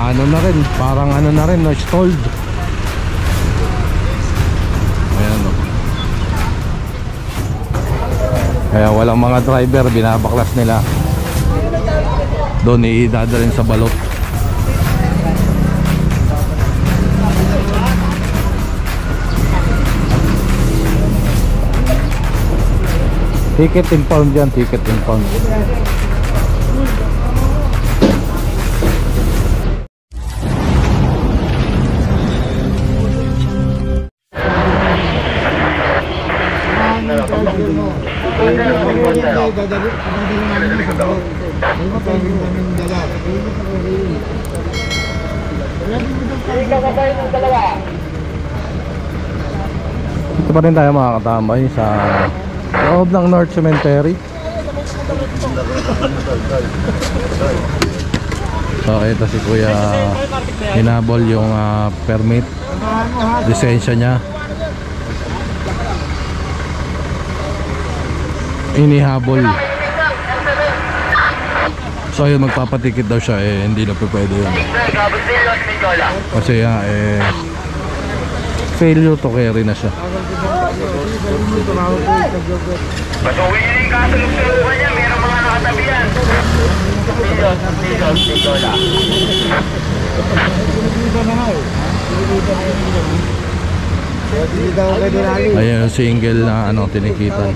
ano na rin, parang ano na rin, no, stalled. Ayan, no. Kaya walang mga driver, binabaklas nila. Doon idadalhin sa balot. Ticket impound dyan, ticket impound. Ito pa rin tayo mga katambay sa loob ng North Cemetery. So ito si Kuya, hinabol yung permit, lisensya niya, inihabol. So ayun, magpapatikit daw siya, hindi na pwede yun kasi failure to carry na siya. Patuloy niya yung kasalubong niya, mayroong mga nakatabi yan. Ayan yung single na ano, tinikitan.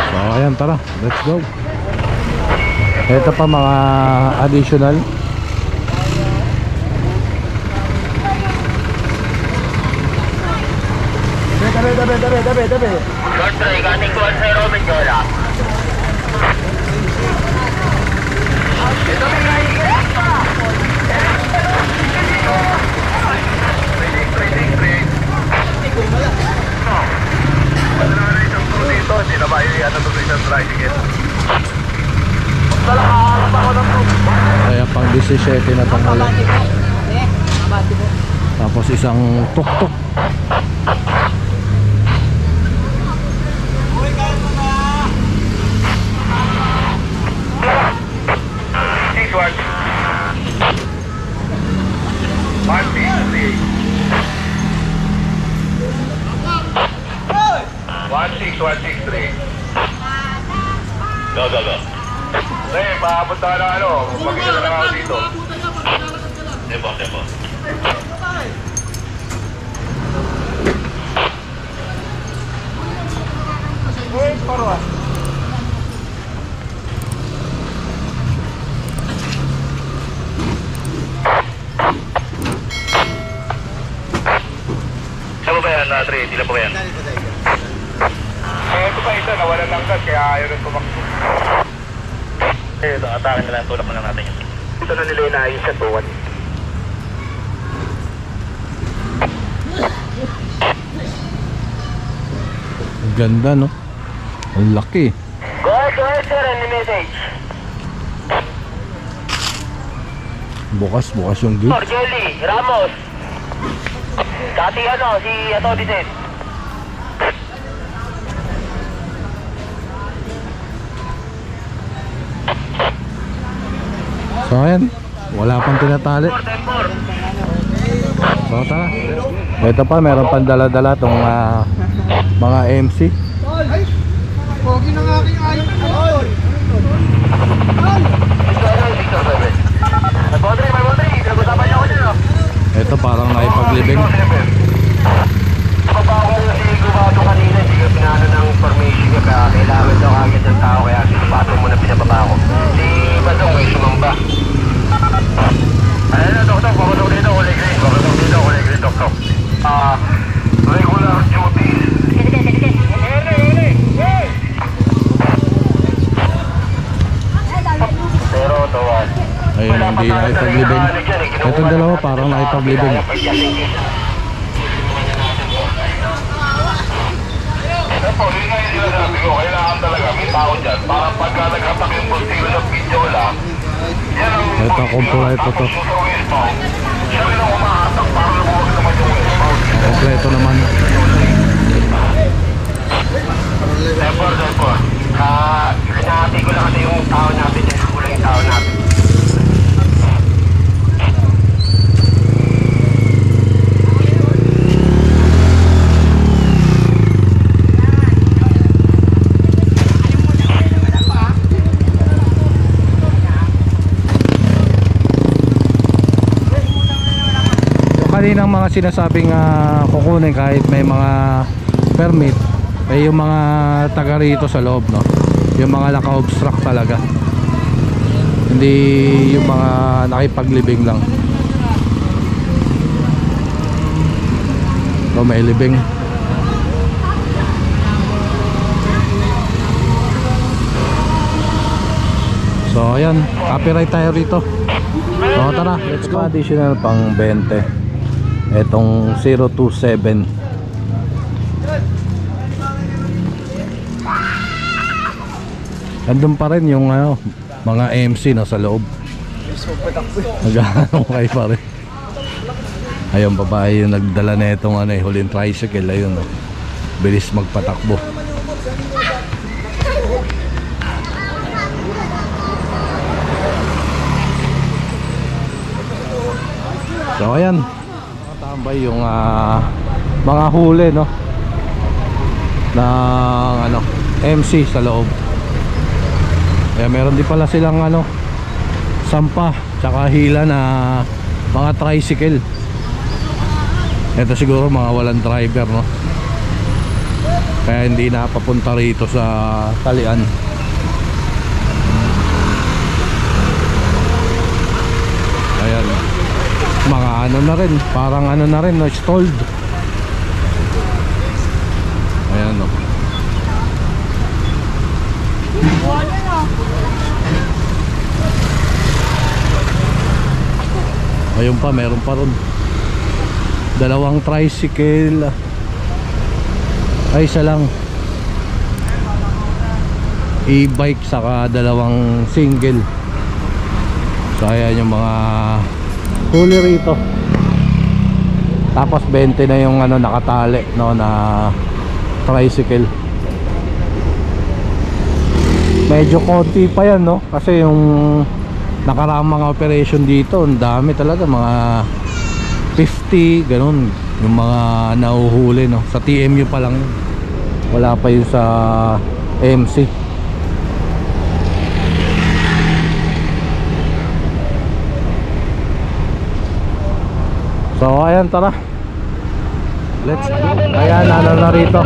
So ayan, tara, let's go. Ito pa mga additional. Tabi. Short try, kating kuwan sa Robin Jola. Ito may naiiyak pa. Trading. Ano na rin yung crew dito, hindi na ba yung isang tricycle? Kaya pang 17 na tanghalan. Tapos isang tuk-tuk. Go. Hey, papunta na ano, mag-isa na lang ako dito. Debo. Hey, parwa. Saan ba yan, Natri? Hindi na pa ba yan? Ito pa isa, nawalan lang gas, kaya ayaw rin tumakbo. Ito, atake na lang, tulak na lang natin yun. Ito na nila inaayos sa tuwan. Ang ganda, no? Ang laki. Go ahead sir, any message? Bukas yung gate. Jelly, Ramos. Dati ano, si Atodicen. So ayan, wala pang tinatali. So tara. Ito pa, meron pang dala-dala tong mga MC. Pogi ng aking ayun. Ito parang naipaglibing. Kapag ako si Gumado kanina, hindi ka pinano ng formation niya, kaya kailangan daw agad ng tao, kaya sinupato mo na pinababa ko. Si Badong may sumamba. Ayan na, Doktor, papatok dito, kulay green, Doktor. Regular duty. Pero tawad. Ayun, hindi naipaglibing. Itong dalawa parang naipaglibing. Ito, yun nga yung sinasabi ko, kailangan talaga may tao dyan. Para pagka naghatak yung bultiro ng video lang, yan ang Ito, kumpula ito to. siya rin ang umahatak para lumuwag naman yung kompleto naman. Therefore, hinahati ko lang kasi yung tao natin, kulang yung tao natin. Kaninang mga sinasabing kukunin kahit may mga permit ay yung mga taga rito sa loob, no? Yung mga naka-obstruct talaga, hindi yung mga nakipaglibing lang. So may libing. So ayan, copyright tayo rito. So tara, let's go. Additional pang 20 etong 027. Andun pa rin yung mga MC no, sa loob. Nag-ano kayo pa rin. Ayun, babae yung nagdala na itong huling tricycle. Ayun, no, bilis magpatakbo. So ayan, tambay yung mga huli, no, ng MC sa loob. Kaya meron din pala silang sampa tsaka hila na mga tricycle. Ito siguro mga walang driver, no, kaya hindi napapunta rito sa talian. Ayan, mga na rin, parang na rin, no, stalled. Ayan, no. Ayun pa, meron pa ron dalawang tricycle. Ay, isa lang e-bike saka dalawang single. So ayan yung mga huli rito. Tapos 20 na yung nakatali, no, na tricycle. Medyo konti pa yan, no, kasi yung nakaramang operation dito ang dami talaga, mga 50 ganun yung mga nahuhuli, no. Sa TMU pa lang yun, wala pa yun sa MC. So ayan, tara, let's go. Ayan, na rito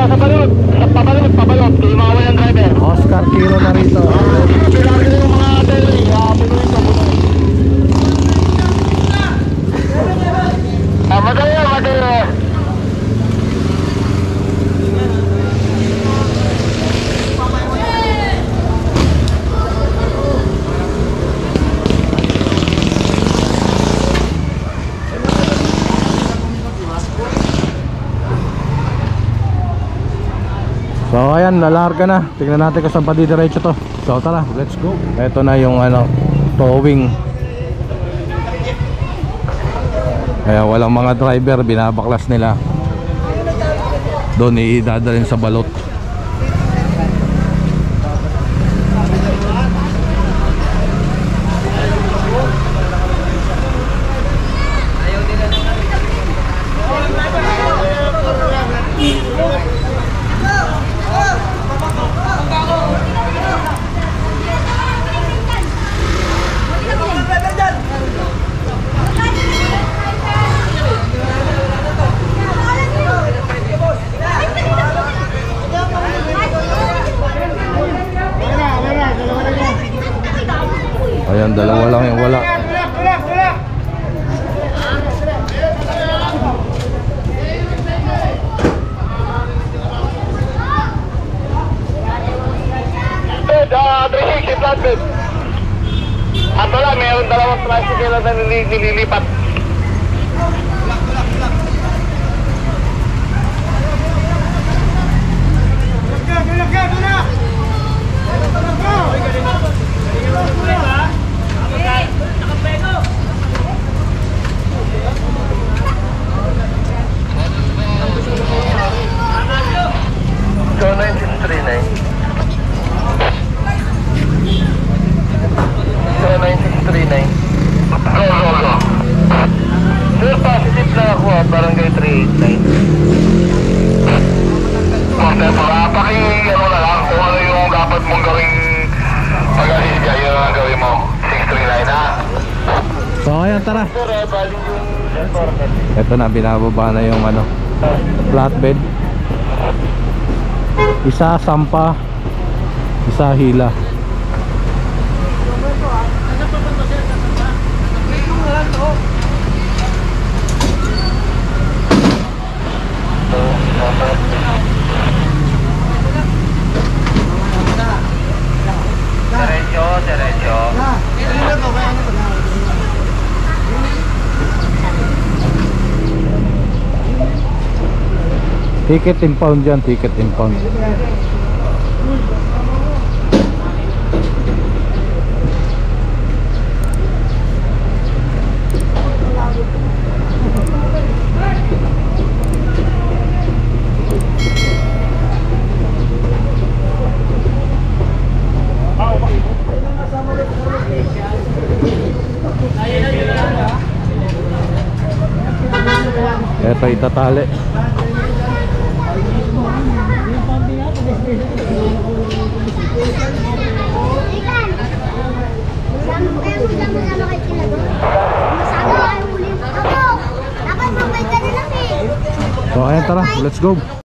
Sa balot, pabalot, di mga walang driver. Oscar Kilo na rito. Kailangan nyo yung mga deli, punuin ko. Madali. So ayan, nalarga na. Tingnan natin kung saan pa didiretso to. So tara, let's go. Ito na yung towing. Kaya walang mga driver, binabaklas nila. Doon idadalhin sa balot. Ayan, dalawa lang yung wala. At wala, mayroon dalawang tricycle na nililipat. Porter, paki, ano na lang, kung ano yung dapat mong gawing pag-alis niya, yun ang gawin mo. 639 ha? So ayan, tara. Ito na, binababa na yung ano, flatbed. Isa Sampa, isa Hila. Diretso. Ticket impound dyan, ticket impound. Ito itatali. So ayan, tara, let's go.